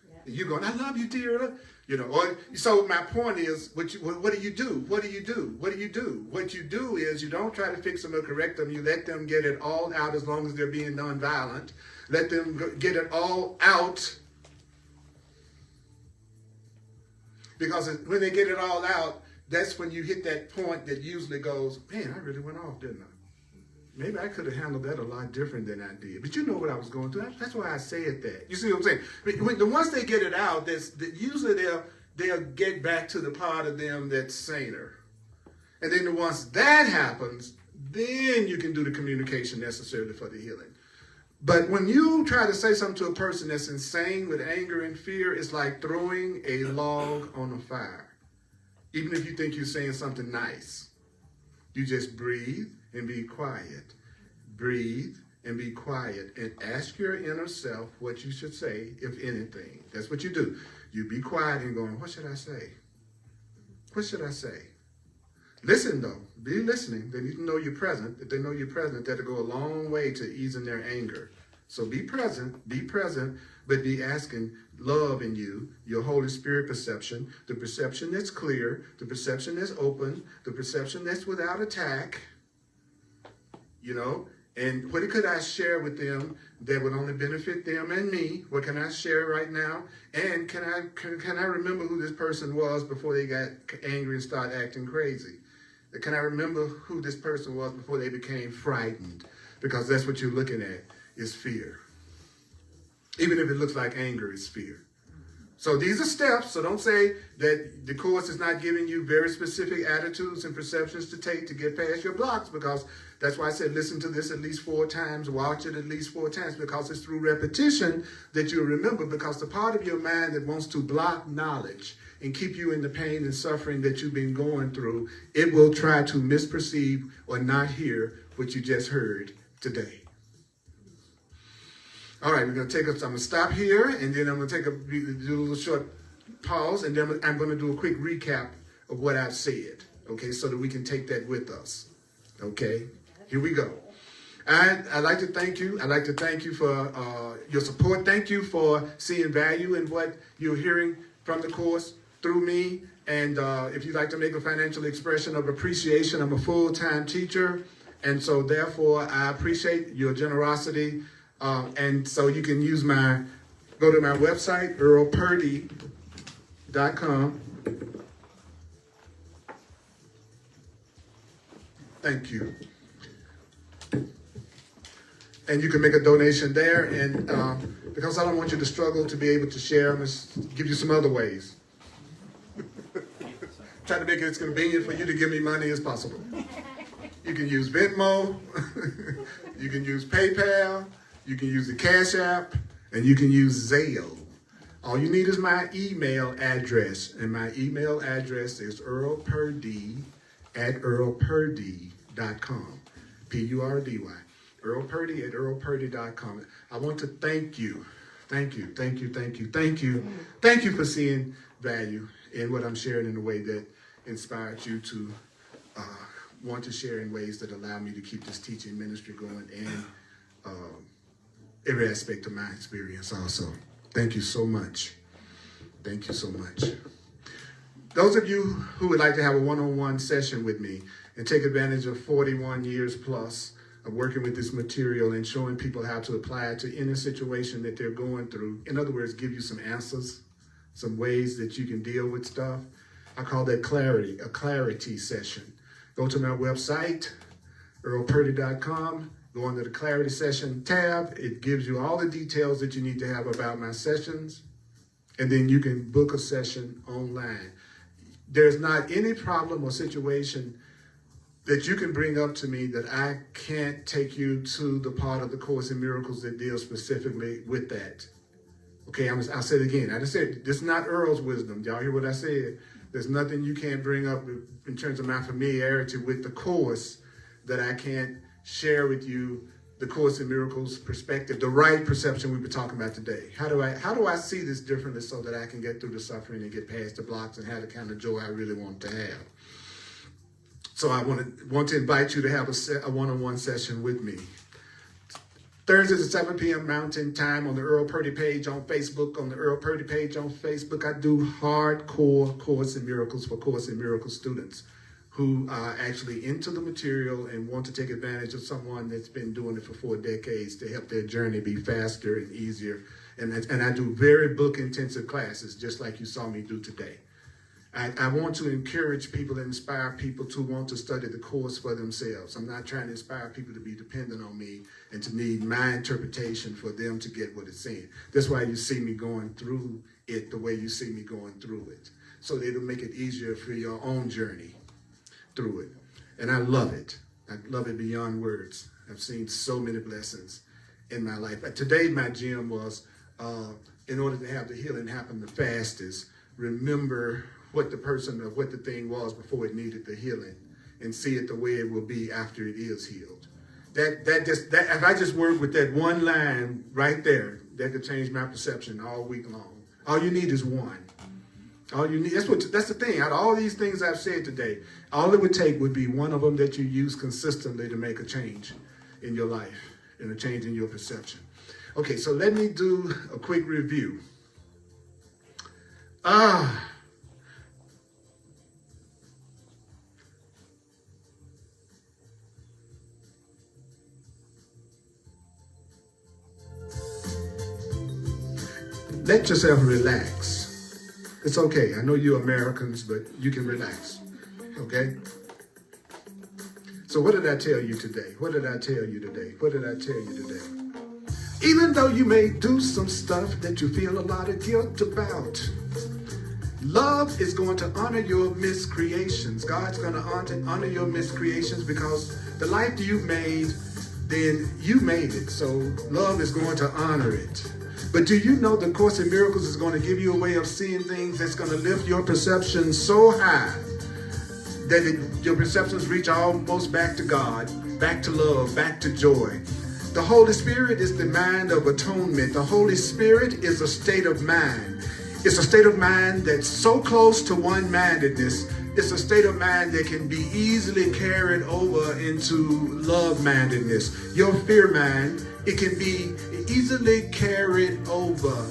Yeah. You're going, I love you, dear. You know, so my point is, what do you do? What do you do? What do you do? What you do is you don't try to fix them or correct them. You let them get it all out as long as they're being nonviolent. Let them get it all out. Because when they get it all out, that's when you hit that point that usually goes, man, I really went off, didn't I? Maybe I could have handled that a lot different than I did. But you know what I was going through. That's why I said that. You see what I'm saying? Once they get it out, usually they'll get back to the part of them that's saner. And then once that happens, then you can do the communication necessary for the healing. But when you try to say something to a person that's insane with anger and fear, it's like throwing a log on a fire. Even if you think you're saying something nice, you just breathe and be quiet. Breathe and be quiet and ask your inner self what you should say, if anything. That's what you do. You be quiet and going, what should I say? What should I say? Listen, though. Be listening. They need to know you're present. If they know you're present, that'll go a long way to easing their anger. So be present, but be asking love in you, your Holy Spirit perception, the perception that's clear, the perception that's open, the perception that's without attack, you know, and what could I share with them that would only benefit them and me? What can I share right now? And can I remember who this person was before they got angry and started acting crazy? Can I remember who this person was before they became frightened? Because that's what you're looking at, is fear. Even if it looks like anger, it's fear. So these are steps. So don't say that the Course is not giving you very specific attitudes and perceptions to take to get past your blocks, because that's why I said listen to this at least 4 times, watch it at least 4 times, because it's through repetition that you'll remember, because the part of your mind that wants to block knowledge and keep you in the pain and suffering that you've been going through, it will try to misperceive or not hear what you just heard today. All right, we're going to I'm going to stop here, and then I'm going to do a little short pause, and then I'm going to do a quick recap of what I've said, okay, so that we can take that with us, okay? Here we go. I'd like to thank you. I'd like to thank you for your support. Thank you for seeing value in what you're hearing from the course through me. And if you'd like to make a financial expression of appreciation, I'm a full-time teacher. And so therefore, I appreciate your generosity. And so you can go to my website, earlpurdy.com. Thank you. And you can make a donation there. And because I don't want you to struggle to be able to share, I'm going to give you some other ways. Try to make it as convenient for you to give me money as possible. You can use Venmo, you can use PayPal, you can use the Cash App, and you can use Zelle. All you need is my email address, and my email address is earlpurdy@earlpurdy.com, Purdy, earlpurdy@earlpurdy.com. I want to thank you for seeing value in what I'm sharing in a way that inspired you to want to share in ways that allow me to keep this teaching ministry going and every aspect of my experience also. Thank you so much. Thank you so much. Those of you who would like to have a one-on-one session with me and take advantage of 41 years plus of working with this material and showing people how to apply it to any situation that they're going through, in other words, give you some answers, some ways that you can deal with stuff, I call that clarity, a clarity session. Go to my website, earlpurdy.com, go under the clarity session tab. It gives you all the details that you need to have about my sessions, and then you can book a session online. There's not any problem or situation that you can bring up to me that I can't take you to the part of the Course in Miracles that deals specifically with that. Okay, I'll say it again. I just said, this is not Earl's wisdom. Y'all hear what I said? There's nothing you can't bring up in terms of my familiarity with the Course that I can't share with you the Course in Miracles perspective, the right perception we've been talking about today. How do I see this differently so that I can get through the suffering and get past the blocks and have the kind of joy I really want to have? So I want to invite you to have a one-on-one session with me. Thursdays at 7 p.m. Mountain Time on the Earl Purdy page on Facebook. On the Earl Purdy page on Facebook, I do hardcore Course in Miracles for Course in Miracles students who are actually into the material and want to take advantage of someone that's been doing it for 4 decades to help their journey be faster and easier. And I do very book-intensive classes, just like you saw me do today. I want to encourage people and inspire people to want to study the Course for themselves. I'm not trying to inspire people to be dependent on me and to need my interpretation for them to get what it's saying. That's why you see me going through it the way you see me going through it, so that it'll make it easier for your own journey through it. And I love it. I love it beyond words. I've seen so many blessings in my life. Today, my gem was, in order to have the healing happen the fastest, remember what the person or what the thing was before it needed the healing, and see it the way it will be after it is healed. If I just work with that one line right there, that could change my perception all week long. All you need is one. All you need, that's the thing. Out of all these things I've said today, all it would take would be one of them that you use consistently to make a change in your life and a change in your perception. Okay, so let me do a quick review. Let yourself relax. It's okay. I know you're Americans, but you can relax. Okay? So what did I tell you today? What did I tell you today? What did I tell you today? Even though you may do some stuff that you feel a lot of guilt about, love is going to honor your miscreations. God's going to honor your miscreations, because the life you made, then you made it. So love is going to honor it. But do you know the Course in Miracles is going to give you a way of seeing things that's going to lift your perception so high that your perceptions reach almost back to God, back to love, back to joy. The Holy Spirit is the mind of atonement. The Holy Spirit is a state of mind. It's a state of mind that's so close to one-mindedness It's a state of mind that can be easily carried over into love-mindedness. Your fear mind, it can be easily carried over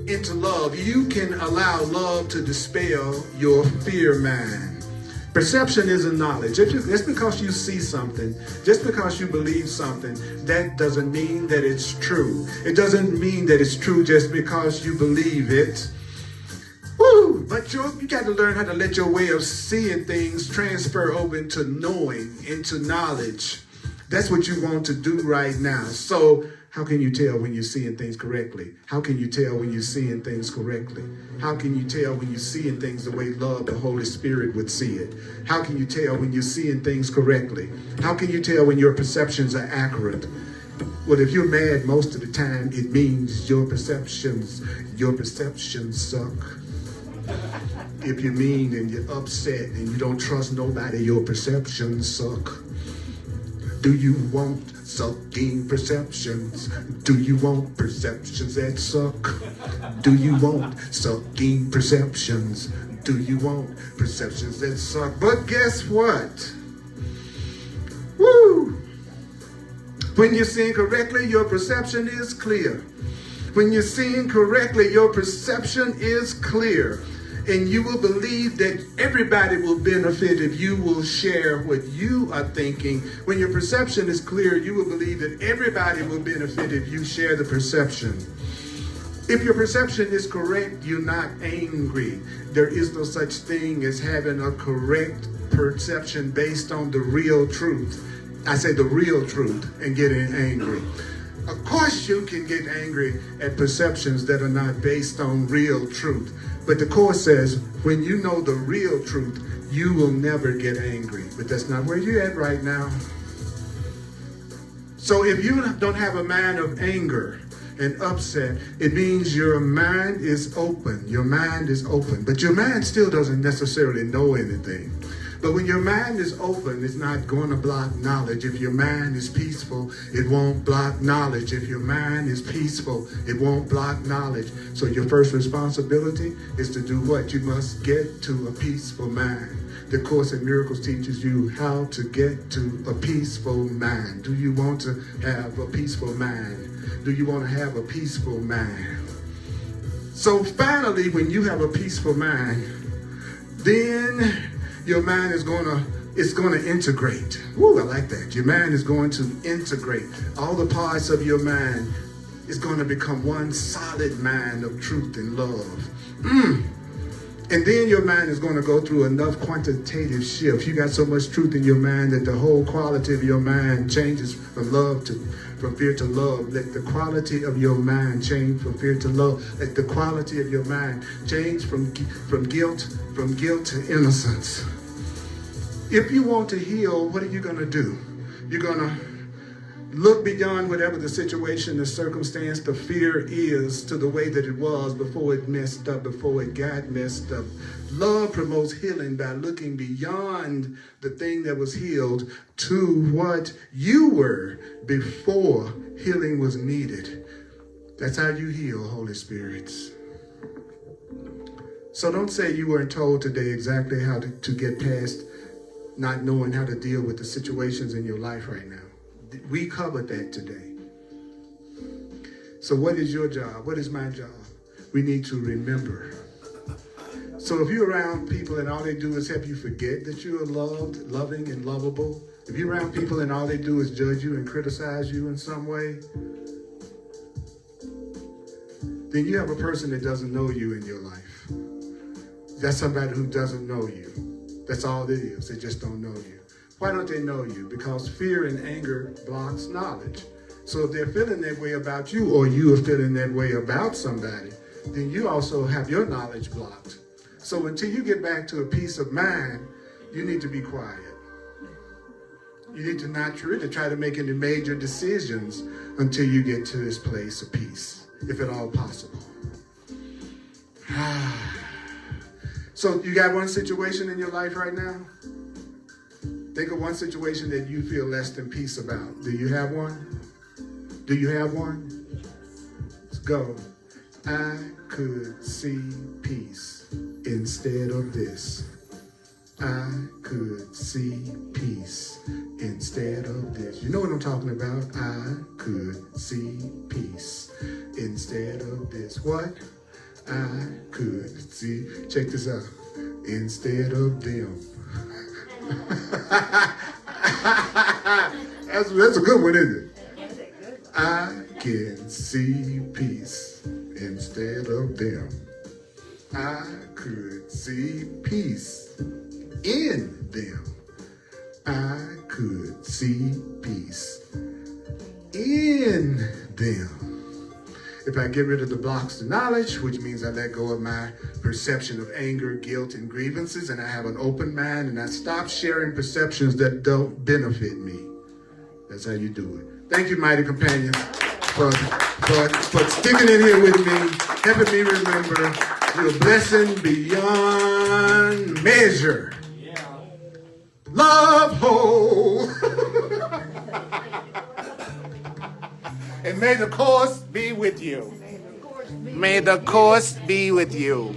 into love. You can allow love to dispel your fear mind. Perception isn't knowledge. Just because you see something, just because you believe something, that doesn't mean that it's true. It doesn't mean that it's true just because you believe it. Woo! But you got to learn how to let your way of seeing things transfer over into knowing, into knowledge. That's what you want to do right now. So how can you tell when you're seeing things correctly? How can you tell when you're seeing things correctly? How can you tell when you're seeing things the way love, the Holy Spirit would see it? How can you tell when you're seeing things correctly? How can you tell when your perceptions are accurate? Well, if you're mad most of the time, it means your perceptions suck. If you're mean and you're upset and you don't trust nobody, your perceptions suck. Do you want sucking perceptions? Do you want perceptions that suck? Do you want sucking perceptions? Do you want perceptions that suck? But guess what? Woo! When you're seeing correctly, your perception is clear. When you're seeing correctly, your perception is clear. And you will believe that everybody will benefit if you will share what you are thinking. When your perception is clear, you will believe that everybody will benefit if you share the perception. If your perception is correct, you're not angry. There is no such thing as having a correct perception based on the real truth. I say the real truth and getting angry. Of course you can get angry at perceptions that are not based on real truth. But the Course says, when you know the real truth, you will never get angry. But that's not where you're at right now. So if you don't have a mind of anger and upset, it means your mind is open. Your mind is open. But your mind still doesn't necessarily know anything. But when your mind is open, it's not going to block knowledge. If your mind is peaceful, it won't block knowledge. If your mind is peaceful, it won't block knowledge. So your first responsibility is to do what? You must get to a peaceful mind. The Course in Miracles teaches you how to get to a peaceful mind. Do you want to have a peaceful mind? Do you want to have a peaceful mind? So finally, when you have a peaceful mind, then your mind is going to integrate. Ooh, I like that. Your mind is going to integrate. All the parts of your mind is going to become one solid mind of truth and love. And then your mind is going to go through enough quantitative shifts. You got so much truth in your mind that the whole quality of your mind changes from fear to love. Let the quality of your mind change from fear to love. Let the quality of your mind change from guilt to innocence. If you want to heal, what are you going to do? You're going to look beyond whatever the situation, the circumstance, the fear is to the way that it was before it messed up, before it got messed up. Love promotes healing by looking beyond the thing that was healed to what you were before healing was needed. That's how you heal, Holy Spirits. So don't say you weren't told today exactly how to get past not knowing how to deal with the situations in your life right now. We covered that today. So what is your job? What is my job? We need to remember. So if you're around people and all they do is help you forget that you are loved, loving, and lovable, if you're around people and all they do is judge you and criticize you in some way, then you have a person that doesn't know you in your life. That's somebody who doesn't know you. That's all it is. They just don't know you. Why don't they know you? Because fear and anger blocks knowledge. So if they're feeling that way about you, or you are feeling that way about somebody, then you also have your knowledge blocked. So until you get back to a peace of mind, you need to be quiet. You need to not really try to make any major decisions until you get to this place of peace, if at all possible. So you got one situation in your life right now? Think of one situation that you feel less than peace about. Do you have one? Do you have one? Let's go. I could see peace instead of this. I could see peace instead of this. You know what I'm talking about? I could see peace instead of this. What? I could see. Check this out. Instead of them. That's a good one, isn't it? That's a good one. I can see peace instead of them. I could see peace in them. I could see peace in them. If I get rid of the blocks to knowledge, which means I let go of my perception of anger, guilt, and grievances, and I have an open mind, and I stop sharing perceptions that don't benefit me. That's how you do it. Thank you, mighty companions, for sticking in here with me, helping me remember you're a blessing beyond measure. Yeah. Love whole. And may the course be with you. May the course be May the course be with you.